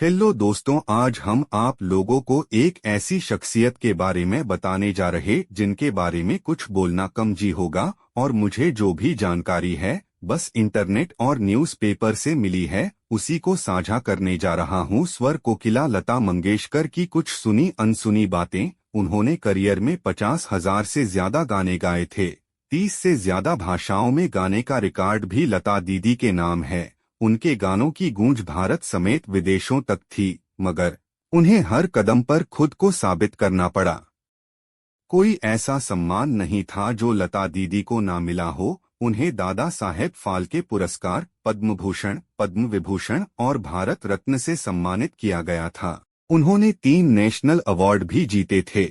Hello दोस्तों, आज हम आप लोगों को एक ऐसी शख्सियत के बारे में बताने जा रहे जिनके बारे में कुछ बोलना कम जी होगा और मुझे जो भी जानकारी है बस इंटरनेट और न्यूज़पेपर से मिली है उसी को साझा करने जा रहा हूँ। स्वर कोकिला लता मंगेशकर की कुछ सुनी अनसुनी बातें। उन्होंने करियर में 50,000 से ज्यादा गाने गाए थे। 30 से ज्यादा भाषाओं में गाने का रिकॉर्ड भी लता दीदी के नाम है। उनके गानों की गूंज भारत समेत विदेशों तक थी, मगर उन्हें हर कदम पर खुद को साबित करना पड़ा। कोई ऐसा सम्मान नहीं था जो लता दीदी को ना मिला हो। उन्हें दादा साहेब फाल्के पुरस्कार, पद्म भूषण, पद्म विभूषण और भारत रत्न से सम्मानित किया गया था। उन्होंने 3 नेशनल अवार्ड भी जीते थे।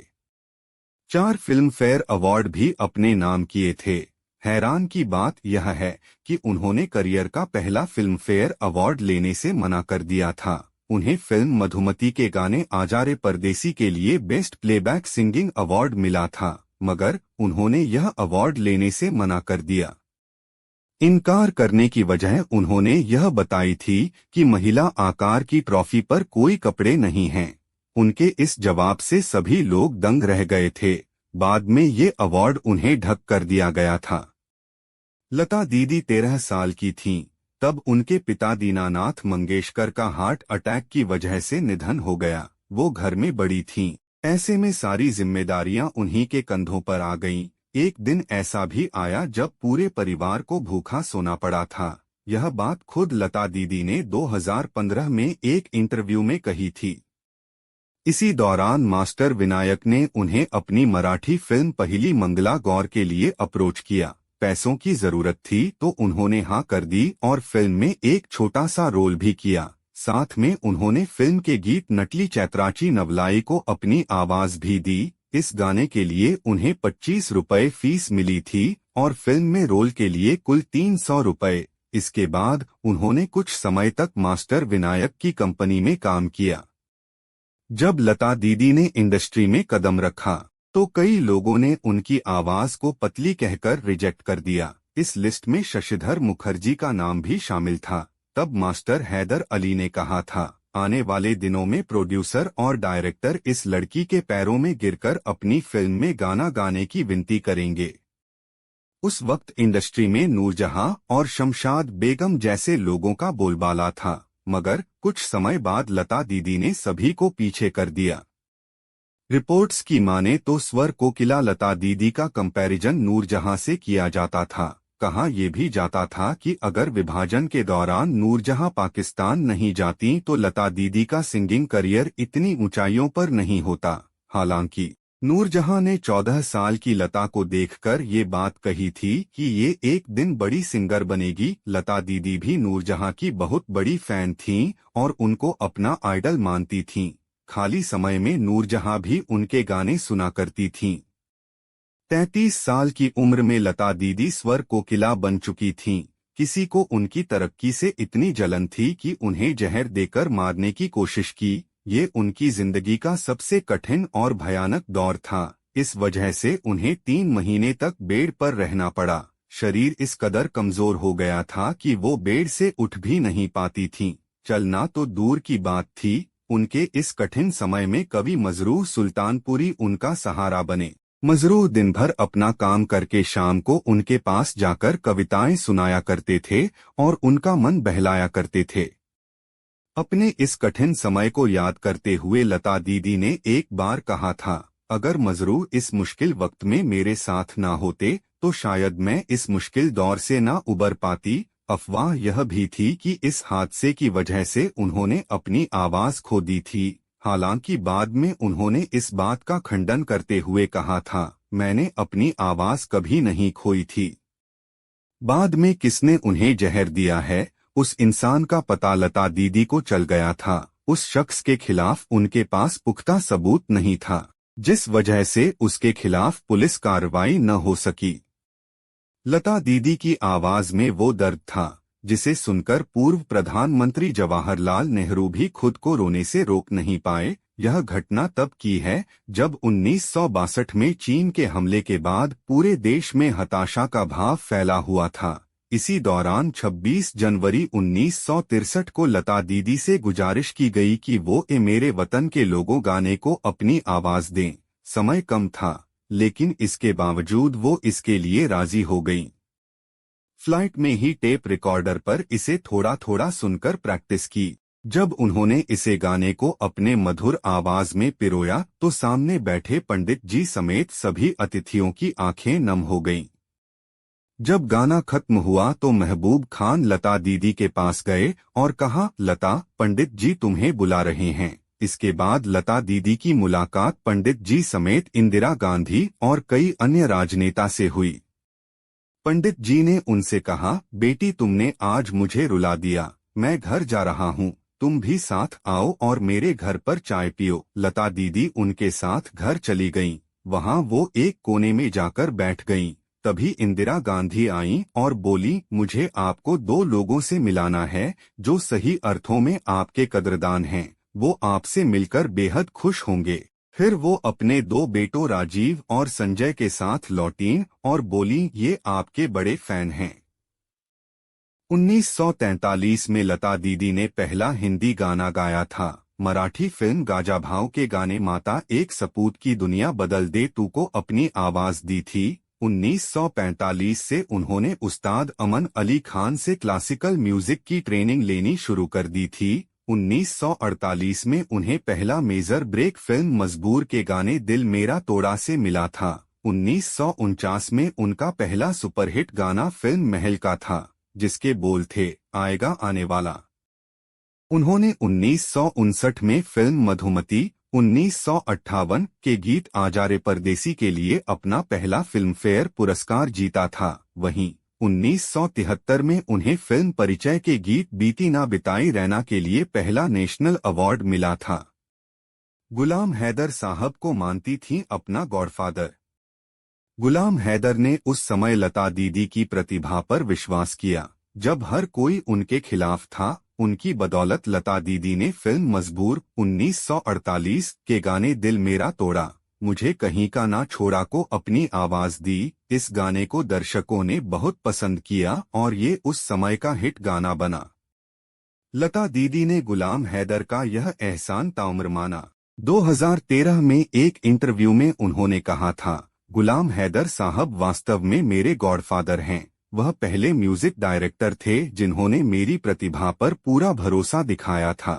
4 फिल्म फेयर अवार्ड भी अपने नाम किए थे। हैरान की बात यह है कि उन्होंने करियर का पहला फिल्म फेयर अवार्ड लेने से मना कर दिया था। उन्हें फिल्म मधुमती के गाने आजारे परदेसी के लिए बेस्ट प्लेबैक सिंगिंग अवार्ड मिला था, मगर उन्होंने यह अवार्ड लेने से मना कर दिया। इनकार करने की वजह उन्होंने यह बताई थी कि महिला आकार की ट्रॉफी पर कोई कपड़े नहीं हैं। उनके इस जवाब से सभी लोग दंग रह गए थे। बाद में ये अवार्ड उन्हें ढक कर दिया गया था। लता दीदी 13 साल की थीं, तब उनके पिता दीनानाथ मंगेशकर का हार्ट अटैक की वजह से निधन हो गया। वो घर में बड़ी थीं, ऐसे में सारी जिम्मेदारियां उन्हीं के कंधों पर आ गईं। एक दिन ऐसा भी आया जब पूरे परिवार को भूखा सोना पड़ा था। यह बात खुद लता दीदी ने 2015 में एक इंटरव्यू में कही थी। इसी दौरान मास्टर विनायक ने उन्हें अपनी मराठी फिल्म पहली मंगला गौर के लिए अप्रोच किया। पैसों की जरूरत थी तो उन्होंने हाँ कर दी और फिल्म में एक छोटा सा रोल भी किया। साथ में उन्होंने फिल्म के गीत नटली चैत्राची नवलाई को अपनी आवाज भी दी। इस गाने के लिए उन्हें 25 रुपए फीस मिली थी और फिल्म में रोल के लिए कुल 300 रुपए। इसके बाद उन्होंने कुछ समय तक मास्टर विनायक की कंपनी में काम किया। जब लता दीदी ने इंडस्ट्री में कदम रखा तो कई लोगों ने उनकी आवाज को पतली कहकर रिजेक्ट कर दिया। इस लिस्ट में शशिधर मुखर्जी का नाम भी शामिल था। तब मास्टर हैदर अली ने कहा था, आने वाले दिनों में प्रोड्यूसर और डायरेक्टर इस लड़की के पैरों में गिरकर अपनी फिल्म में गाना गाने की विनती करेंगे। उस वक्त इंडस्ट्री में नूरजहां और शमशाद बेगम जैसे लोगों का बोलबाला था, मगर कुछ समय बाद लता दीदी ने सभी को पीछे कर दिया। रिपोर्ट्स की माने तो स्वर कोकिला लता दीदी का कंपैरिजन नूरजहां से किया जाता था। कहा यह भी जाता था कि अगर विभाजन के दौरान नूरजहां पाकिस्तान नहीं जाती तो लता दीदी का सिंगिंग करियर इतनी ऊंचाइयों पर नहीं होता। हालांकि नूरजहां ने 14 साल की लता को देखकर ये बात कही थी कि ये एक दिन बड़ी सिंगर बनेगी। लता दीदी भी नूरजहां की बहुत बड़ी फैन थीं और उनको अपना आइडल मानती थीं। खाली समय में नूरजहां भी उनके गाने सुना करती थीं। 33 साल की उम्र में लता दीदी स्वर कोकिला बन चुकी थीं। किसी को उनकी तरक्की से इतनी जलन थी कि उन्हें जहर देकर मारने की कोशिश की। ये उनकी जिंदगी का सबसे कठिन और भयानक दौर था। इस वजह से उन्हें 3 महीने तक बेड पर रहना पड़ा। शरीर इस कदर कमजोर हो गया था कि वो बेड से उठ भी नहीं पाती थीं। चलना तो दूर की बात थी। उनके इस कठिन समय में कवि मजरूह सुल्तानपुरी उनका सहारा बने। मजरूह दिन भर अपना काम करके शाम को उनके पास जाकर कविताएं सुनाया करते थे और उनका मन बहलाया करते थे। अपने इस कठिन समय को याद करते हुए लता दीदी ने एक बार कहा था, अगर मजरूह इस मुश्किल वक्त में मेरे साथ ना होते तो शायद मैं इस मुश्किल दौर से ना उबर पाती। अफवाह यह भी थी कि इस हादसे की वजह से उन्होंने अपनी आवाज खो दी थी। हालांकि बाद में उन्होंने इस बात का खंडन करते हुए कहा था, मैंने अपनी आवाज कभी नहीं खोई थी। बाद में किसने उन्हें जहर दिया है, उस इंसान का पता लता दीदी को चल गया था। उस शख्स के खिलाफ उनके पास पुख्ता सबूत नहीं था, जिस वजह से उसके खिलाफ पुलिस कार्रवाई न हो सकी। लता दीदी की आवाज में वो दर्द था जिसे सुनकर पूर्व प्रधानमंत्री जवाहरलाल नेहरू भी खुद को रोने से रोक नहीं पाए। यह घटना तब की है जब 1962 में चीन के हमले के बाद पूरे देश में हताशा का भाव फैला हुआ था। इसी दौरान 26 जनवरी 1963 को लता दीदी से गुजारिश की गई कि वो ए मेरे वतन के लोगों गाने को अपनी आवाज दें। समय कम था, लेकिन इसके बावजूद वो इसके लिए राजी हो गईं। फ्लाइट में ही टेप रिकॉर्डर पर इसे थोड़ा थोड़ा सुनकर प्रैक्टिस की। जब उन्होंने इसे गाने को अपने मधुर आवाज में पिरोया तो सामने बैठे पंडित जी समेत सभी अतिथियों की आंखें नम हो गईं। जब गाना खत्म हुआ तो महबूब खान लता दीदी के पास गए और कहा, लता, पंडित जी तुम्हें बुला रहे हैं। इसके बाद लता दीदी की मुलाकात पंडित जी समेत इंदिरा गांधी और कई अन्य राजनेता से हुई। पंडित जी ने उनसे कहा, बेटी तुमने आज मुझे रुला दिया, मैं घर जा रहा हूँ, तुम भी साथ आओ और मेरे घर पर चाय पियो। लता दीदी उनके साथ घर चली गईं। वहाँ वो एक कोने में जाकर बैठ गईं। तभी इंदिरा गांधी आईं और बोली, मुझे आपको दो लोगों से मिलाना है जो सही अर्थों में आपके कदरदान हैं। वो आपसे मिलकर बेहद खुश होंगे। फिर वो अपने दो बेटों राजीव और संजय के साथ लौटीं और बोली, ये आपके बड़े फैन हैं। 1943 में लता दीदी ने पहला हिंदी गाना गाया था। मराठी फिल्म गाजाभाव के गाने माता एक सपूत की दुनिया बदल दे तू को अपनी आवाज दी थी। 1945 से उन्होंने उस्ताद अमन अली खान से क्लासिकल म्यूजिक की ट्रेनिंग लेनी शुरू कर दी थी। 1948 में उन्हें पहला मेजर ब्रेक फिल्म मजबूर के गाने दिल मेरा तोड़ा से मिला था। 1949 में उनका पहला सुपरहिट गाना फिल्म महल का था, जिसके बोल थे, आएगा आने वाला। उन्होंने 1959 में फिल्म मधुमती, 1958 के गीत आजारे परदेसी के लिए अपना पहला फिल्मफेयर पुरस्कार जीता था। वहीं 1973 में उन्हें फिल्म परिचय के गीत बीती ना बिताई रैना के लिए पहला नेशनल अवार्ड मिला था। गुलाम हैदर साहब को मानती थीं अपना गॉडफादर। गुलाम हैदर ने उस समय लता दीदी की प्रतिभा पर विश्वास किया, जब हर कोई उनके खिलाफ था। उनकी बदौलत लता दीदी ने फिल्म मजबूर 1948 के गाने दिल मेरा तोड़ा, मुझे कहीं का ना छोड़ा को अपनी आवाज दी। इस गाने को दर्शकों ने बहुत पसंद किया और ये उस समय का हिट गाना बना। लता दीदी ने गुलाम हैदर का यह एहसान ताउम्र माना। 2013 में एक इंटरव्यू में उन्होंने कहा था, गुलाम हैदर साहब वास्तव में मेरे गॉडफादर हैं। वह पहले म्यूजिक डायरेक्टर थे जिन्होंने मेरी प्रतिभा पर पूरा भरोसा दिखाया था।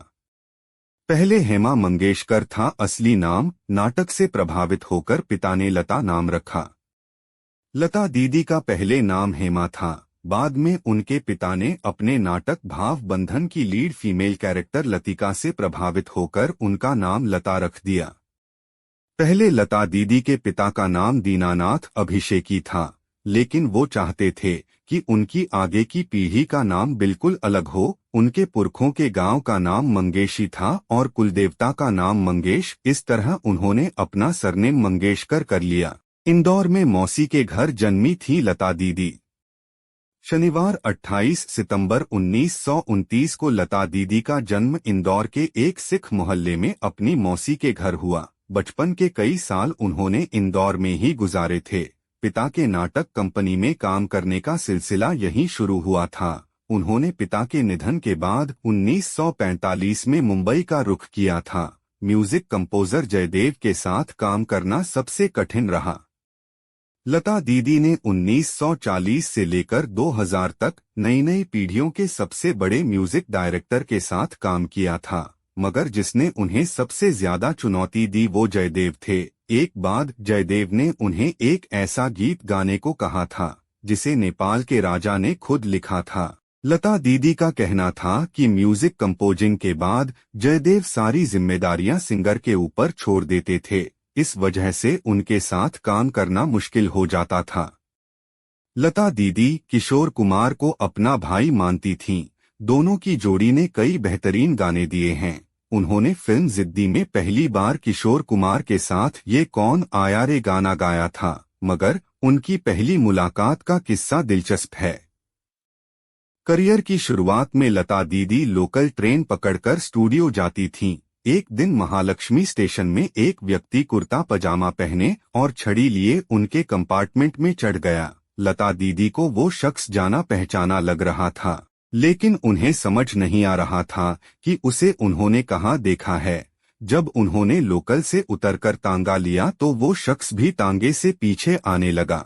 पहले हेमा मंगेशकर था असली नाम। नाटक से प्रभावित होकर पिता ने लता नाम रखा। लता दीदी का पहले नाम हेमा था। बाद में उनके पिता ने अपने नाटक भाव बंधन की लीड फीमेल कैरेक्टर लतिका से प्रभावित होकर उनका नाम लता रख दिया। पहले लता दीदी के पिता का नाम दीनानाथ अभिषेकी था, लेकिन वो चाहते थे कि उनकी आगे की पीढ़ी का नाम बिल्कुल अलग हो। उनके पुरखों के गांव का नाम मंगेशी था और कुलदेवता का नाम मंगेश। इस तरह उन्होंने अपना सरनेम मंगेशकर कर लिया। इंदौर में मौसी के घर जन्मी थी लता दीदी। शनिवार 28 सितंबर 1929 को लता दीदी का जन्म इंदौर के एक सिख मोहल्ले में अपनी मौसी के घर हुआ। बचपन के कई साल उन्होंने इंदौर में ही गुजारे थे। पिता के नाटक कंपनी में काम करने का सिलसिला यहीं शुरू हुआ था। उन्होंने पिता के निधन के बाद 1945 में मुंबई का रुख किया था। म्यूजिक कंपोजर जयदेव के साथ काम करना सबसे कठिन रहा। लता दीदी ने 1940 से लेकर 2000 तक नई नई पीढ़ियों के सबसे बड़े म्यूजिक डायरेक्टर के साथ काम किया था, मगर जिसने उन्हें सबसे ज्यादा चुनौती दी वो जयदेव थे। एक बाद जयदेव ने उन्हें एक ऐसा गीत गाने को कहा था जिसे नेपाल के राजा ने खुद लिखा था। लता दीदी का कहना था कि म्यूजिक कंपोजिंग के बाद जयदेव सारी जिम्मेदारियां सिंगर के ऊपर छोड़ देते थे। इस वजह से उनके साथ काम करना मुश्किल हो जाता था। लता दीदी किशोर कुमार को अपना भाई मानती थीं। दोनों की जोड़ी ने कई बेहतरीन गाने दिए हैं। उन्होंने फिल्म जिद्दी में पहली बार किशोर कुमार के साथ ये कौन आया रे गाना गाया था, मगर उनकी पहली मुलाकात का किस्सा दिलचस्प है। करियर की शुरुआत में लता दीदी लोकल ट्रेन पकड़कर स्टूडियो जाती थीं। एक दिन महालक्ष्मी स्टेशन में एक व्यक्ति कुर्ता पजामा पहने और छड़ी लिए उनके कंपार्टमेंट में चढ़ गया। लता दीदी को वो शख्स जाना पहचाना लग रहा था, लेकिन उन्हें समझ नहीं आ रहा था कि उसे उन्होंने कहाँ देखा है। जब उन्होंने लोकल से उतरकर तांगा लिया तो वो शख्स भी तांगे से पीछे आने लगा।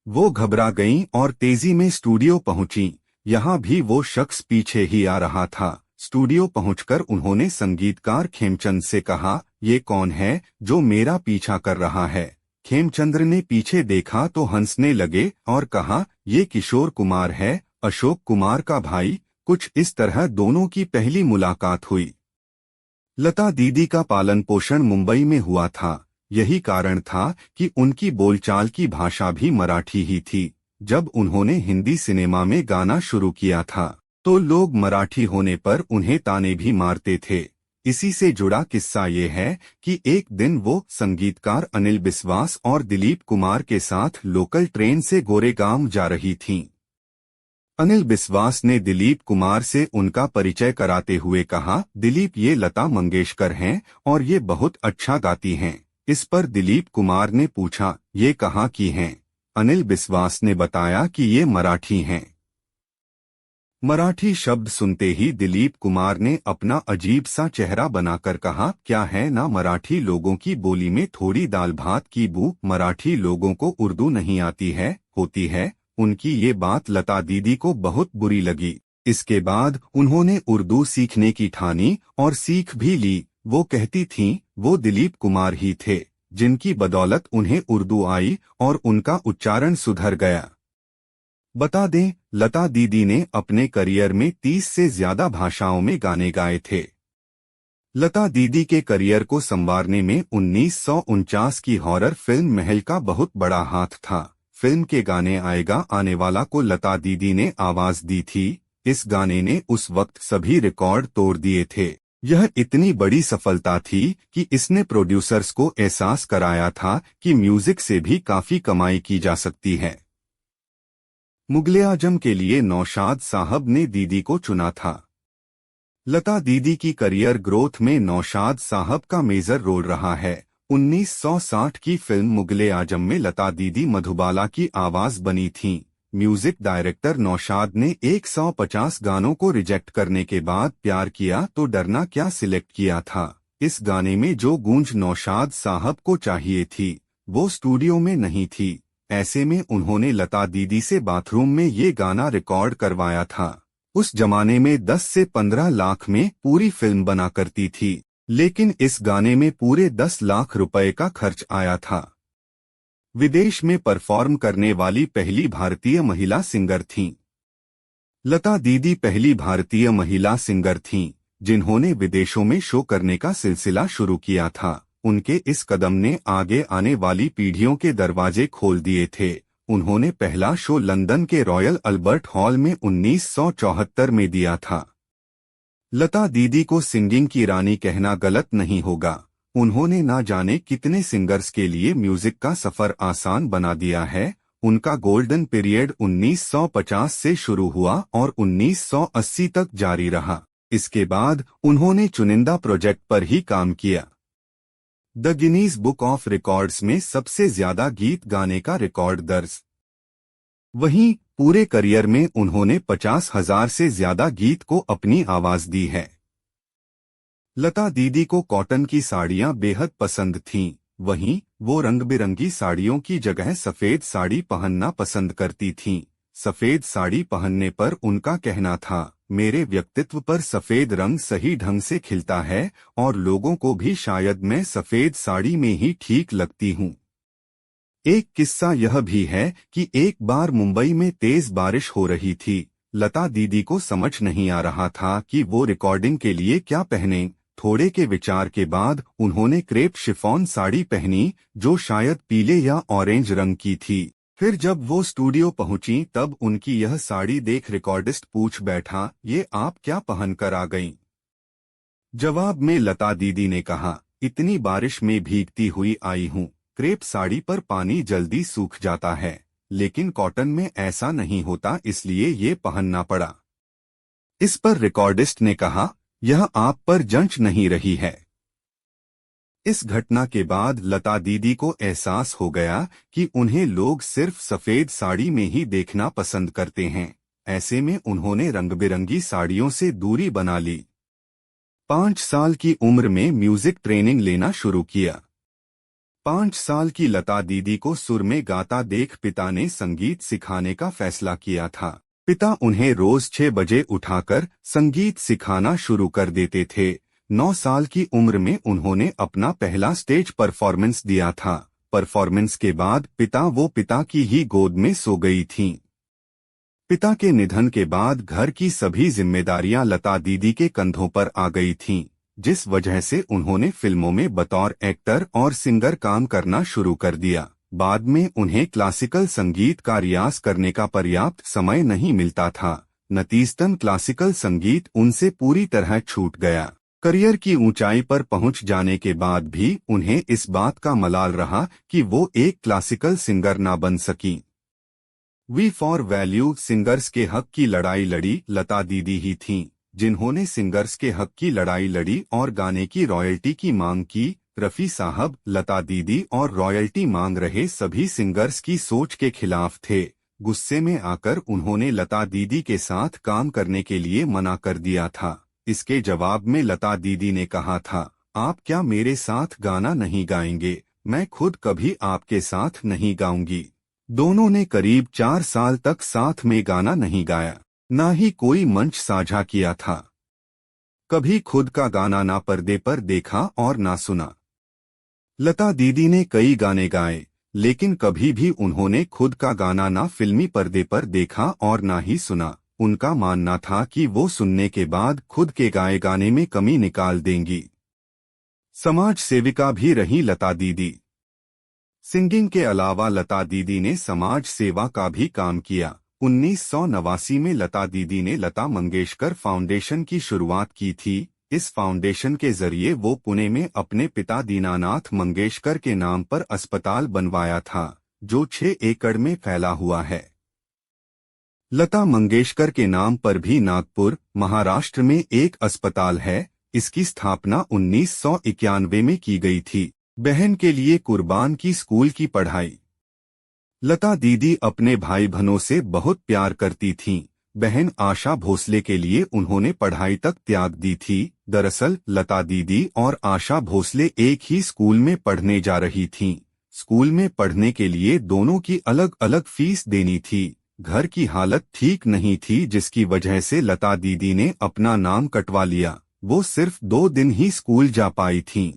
वो घबरा गईं और तेजी में स्टूडियो पहुंची। यहाँ भी वो शख्स पीछे ही आ रहा था। स्टूडियो पहुंचकर उन्होंने संगीतकार खेमचंद से कहा, ये कौन है जो मेरा पीछा कर रहा है? खेमचंद्र ने पीछे देखा तो हंसने लगे और कहा, ये किशोर कुमार है, अशोक कुमार का भाई। कुछ इस तरह दोनों की पहली मुलाकात हुई। लता दीदी का पालन पोषण मुंबई में हुआ था। यही कारण था कि उनकी बोलचाल की भाषा भी मराठी ही थी। जब उन्होंने हिंदी सिनेमा में गाना शुरू किया था तो लोग मराठी होने पर उन्हें ताने भी मारते थे। इसी से जुड़ा किस्सा ये है कि एक दिन वो संगीतकार अनिल बिस्वास और दिलीप कुमार के साथ लोकल ट्रेन से गोरेगांव जा रही थीं। अनिल बिस्वास ने दिलीप कुमार से उनका परिचय कराते हुए कहा, दिलीप ये लता मंगेशकर हैं और ये बहुत अच्छा गाती हैं। इस पर दिलीप कुमार ने पूछा, ये कहाँ की हैं? अनिल बिस्वास ने बताया कि ये मराठी हैं। मराठी शब्द सुनते ही दिलीप कुमार ने अपना अजीब सा चेहरा बनाकर कहा, क्या है ना मराठी लोगों की बोली में थोड़ी दाल भात की बू। मराठी लोगों को उर्दू नहीं आती है, होती है। उनकी ये बात लता दीदी को बहुत बुरी लगी। इसके बाद उन्होंने उर्दू सीखने की ठानी और सीख भी ली। वो कहती थीं, वो दिलीप कुमार ही थे जिनकी बदौलत उन्हें उर्दू आई और उनका उच्चारण सुधर गया। बता दें, लता दीदी ने अपने करियर में 30 से ज्यादा भाषाओं में गाने गाए थे। लता दीदी के करियर को संवारने में 1949 की हॉरर फिल्म महल का बहुत बड़ा हाथ था। फिल्म के गाने आएगा आने वाला को लता दीदी ने आवाज दी थी। इस गाने ने उस वक्त सभी रिकॉर्ड तोड़ दिए थे। यह इतनी बड़ी सफलता थी कि इसने प्रोड्यूसर्स को एहसास कराया था कि म्यूजिक से भी काफी कमाई की जा सकती है। मुगले आजम के लिए नौशाद साहब ने दीदी को चुना था। लता दीदी की करियर ग्रोथ में नौशाद साहब का मेजर रोल रहा है। 1960 की फिल्म मुगले आजम में लता दीदी मधुबाला की आवाज बनी थीं। म्यूजिक डायरेक्टर नौशाद ने 150 गानों को रिजेक्ट करने के बाद प्यार किया तो डरना क्या सिलेक्ट किया था। इस गाने में जो गूंज नौशाद साहब को चाहिए थी वो स्टूडियो में नहीं थी। ऐसे में उन्होंने लता दीदी से बाथरूम में ये गाना रिकॉर्ड करवाया था। उस जमाने में 10 से 15 लाख में पूरी फिल्म बना करती थी, लेकिन इस गाने में पूरे 10 लाख रुपए का खर्च आया था। विदेश में परफॉर्म करने वाली पहली भारतीय महिला सिंगर थीं। लता दीदी पहली भारतीय महिला सिंगर थीं जिन्होंने विदेशों में शो करने का सिलसिला शुरू किया था। उनके इस कदम ने आगे आने वाली पीढ़ियों के दरवाजे खोल दिए थे। उन्होंने पहला शो लंदन के रॉयल अल्बर्ट हॉल में 1974 में दिया था। लता दीदी को सिंगिंग की रानी कहना गलत नहीं होगा। उन्होंने ना जाने कितने सिंगर्स के लिए म्यूजिक का सफर आसान बना दिया है। उनका गोल्डन पीरियड 1950 से शुरू हुआ और 1980 तक जारी रहा। इसके बाद उन्होंने चुनिंदा प्रोजेक्ट पर ही काम किया। The Guinness book of records में सबसे ज्यादा गीत गाने का रिकॉर्ड दर्ज। वहीं पूरे करियर में उन्होंने 50,000 से ज्यादा गीत को अपनी आवाज दी है। लता दीदी को कॉटन की साड़ियां बेहद पसंद थीं। वहीं वो रंग बिरंगी साड़ियों की जगह सफेद साड़ी पहनना पसंद करती थीं। सफेद साड़ी पहनने पर उनका कहना था, मेरे व्यक्तित्व पर सफेद रंग सही ढंग से खिलता है और लोगों को भी शायद मैं सफेद साड़ी में ही ठीक लगती हूँ। एक किस्सा यह भी है कि एक बार मुंबई में तेज बारिश हो रही थी। लता दीदी को समझ नहीं आ रहा था कि वो रिकॉर्डिंग के लिए क्या पहने। थोड़े के विचार के बाद उन्होंने क्रेप शिफॉन साड़ी पहनी जो शायद पीले या ऑरेंज रंग की थी। फिर जब वो स्टूडियो पहुंची तब उनकी यह साड़ी देख रिकॉर्डिस्ट पूछ बैठा, ये आप क्या पहनकर आ गईं? जवाब में लता दीदी ने कहा, इतनी बारिश में भीगती हुई आई हूँ। क्रेप साड़ी पर पानी जल्दी सूख जाता है, लेकिन कॉटन में ऐसा नहीं होता, इसलिए ये पहनना पड़ा। इस पर रिकॉर्डिस्ट ने कहा, यह आप पर जंच नहीं रही है। इस घटना के बाद लता दीदी को एहसास हो गया कि उन्हें लोग सिर्फ सफेद साड़ी में ही देखना पसंद करते हैं। ऐसे में उन्होंने रंग-बिरंगी साड़ियों से दूरी बना ली। 5 साल की उम्र में म्यूजिक ट्रेनिंग लेना शुरू किया। 5 साल की लता दीदी को सुर में गाता देख पिता ने संगीत सिखाने का फैसला किया था। पिता उन्हें रोज 6 बजे उठाकर संगीत सिखाना शुरू कर देते थे। 9 साल की उम्र में उन्होंने अपना पहला स्टेज परफॉर्मेंस दिया था। परफॉर्मेंस के बाद पिता की ही गोद में सो गई थीं। पिता के निधन के बाद घर की सभी जिम्मेदारियां लता दीदी के कंधों पर आ गई थीं, जिस वजह से उन्होंने फिल्मों में बतौर एक्टर और सिंगर काम करना शुरू कर दिया। बाद में उन्हें क्लासिकल संगीत का रियाज करने का पर्याप्त समय नहीं मिलता था। नतीजतन क्लासिकल संगीत उनसे पूरी तरह छूट गया। करियर की ऊंचाई पर पहुंच जाने के बाद भी उन्हें इस बात का मलाल रहा कि वो एक क्लासिकल सिंगर ना बन सकीं। वी फॉर वैल्यू सिंगर्स के हक की लड़ाई लड़ी लता दीदी ही थीं, जिन्होंने सिंगर्स के हक की लड़ाई लड़ी और गाने की रॉयल्टी की मांग की। रफ़ी साहब, लता दीदी और रॉयल्टी मांग रहे सभी सिंगर्स की सोच के खिलाफ थे। गुस्से में आकर उन्होंने लता दीदी के साथ काम करने के लिए मना कर दिया था। इसके जवाब में लता दीदी ने कहा था, आप क्या मेरे साथ गाना नहीं गाएंगे? मैं खुद कभी आपके साथ नहीं गाऊंगी। दोनों ने करीब 4 साल तक साथ में गाना नहीं गाया, ना ही कोई मंच साझा किया था। कभी खुद का गाना ना पर्दे पर देखा और ना सुना। लता दीदी ने कई गाने गाए, लेकिन कभी भी उन्होंने खुद का गाना ना फिल्मी पर्दे पर देखा और ना ही सुना। उनका मानना था कि वो सुनने के बाद खुद के गाए गाने में कमी निकाल देंगी। समाज सेविका भी रही लता दीदी। सिंगिंग के अलावा लता दीदी ने समाज सेवा का भी काम किया। 1989 में लता दीदी ने लता मंगेशकर फाउंडेशन की शुरुआत की थी। इस फाउंडेशन के जरिए वो पुणे में अपने पिता दीनानाथ मंगेशकर के नाम पर अस्पताल बनवाया था, जो 6 एकड़ में फैला हुआ है। लता मंगेशकर के नाम पर भी नागपुर, महाराष्ट्र में एक अस्पताल है। इसकी स्थापना 1991 में की गई थी। बहन के लिए कुर्बान की स्कूल की पढ़ाई। लता दीदी अपने भाई बहनों से बहुत प्यार करती थीं। बहन आशा भोसले के लिए उन्होंने पढ़ाई तक त्याग दी थी। दरअसल लता दीदी और आशा भोसले एक ही स्कूल में पढ़ने जा रही थीं। स्कूल में पढ़ने के लिए दोनों की अलग अलग फीस देनी थी। घर की हालत ठीक नहीं थी, जिसकी वजह से लता दीदी ने अपना नाम कटवा लिया। वो सिर्फ 2 दिन ही स्कूल जा पाई थीं।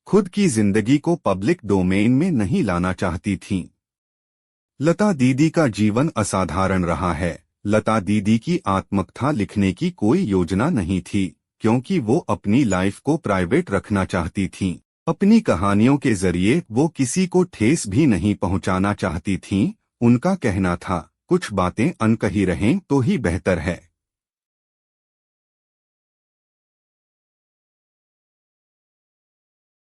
खुद की जिंदगी को पब्लिक डोमेन में नहीं लाना चाहती थीं। लता दीदी का जीवन असाधारण रहा है। लता दीदी की आत्मकथा लिखने की कोई योजना नहीं थी, क्योंकि वो अपनी लाइफ को प्राइवेट रखना चाहती थीं। अपनी कहानियों के जरिए वो किसी को ठेस भी नहीं पहुंचाना चाहती थीं। उनका कहना था, कुछ बातें अनकही रहें तो ही बेहतर है।